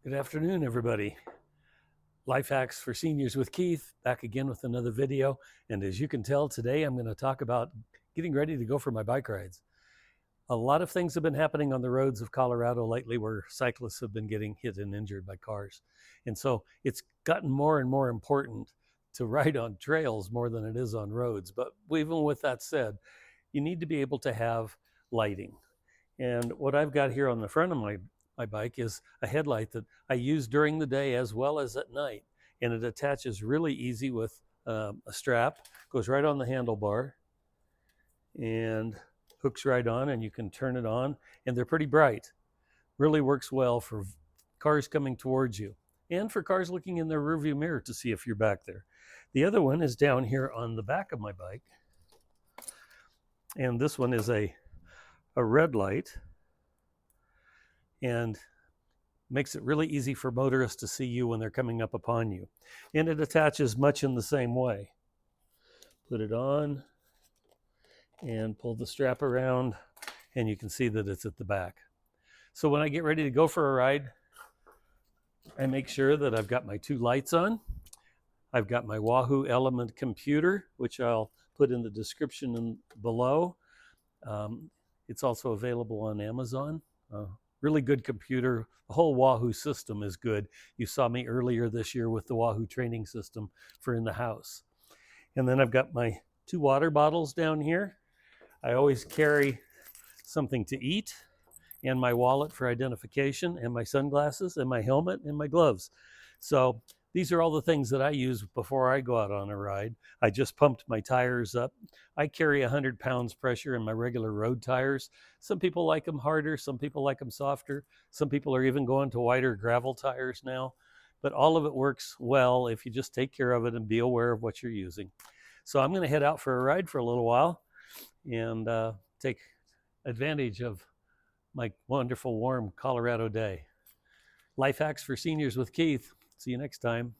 Good afternoon, everybody. Life Hacks for Seniors with Keith, back again with another video. And as you can tell, today I'm going to talk about getting ready to go for my bike rides. A lot of things have been happening on the roads of Colorado lately where cyclists have been getting hit and injured by cars. And so it's gotten more and more important to ride on trails more than it is on roads. But even with that said, you need to be able to have lighting. And what I've got here on the front of my bike is a headlight that I use during the day as well as at night. And it attaches really easy with a strap, goes right on the handlebar and hooks right on, and you can turn it on. And they're pretty bright. Really works well for cars coming towards you and for cars looking in their rearview mirror to see if you're back there. The other one is down here on the back of my bike. And this one is a red light and makes it really easy for motorists to see you when they're coming up upon you. And it attaches much in the same way. Put it on and pull the strap around, and you can see that it's at the back. So when I get ready to go for a ride, I make sure that I've got my two lights on. I've got my Wahoo Element computer, which I'll put in the description below. It's also available on Amazon. Really good computer. The whole Wahoo system is good. You saw me earlier this year with the Wahoo training system for in the house. And then I've got my two water bottles down here. I always carry something to eat, and my wallet for identification, and my sunglasses, and my helmet, and my gloves. So these are all the things that I use before I go out on a ride. I just pumped my tires up. I carry 100 pounds pressure in my regular road tires. Some people like them harder, some people like them softer. Some people are even going to wider gravel tires now. But all of it works well if you just take care of it and be aware of what you're using. So I'm going to head out for a ride for a little while and take advantage of my wonderful warm Colorado day. Life Hacks for Seniors with Keith. See you next time.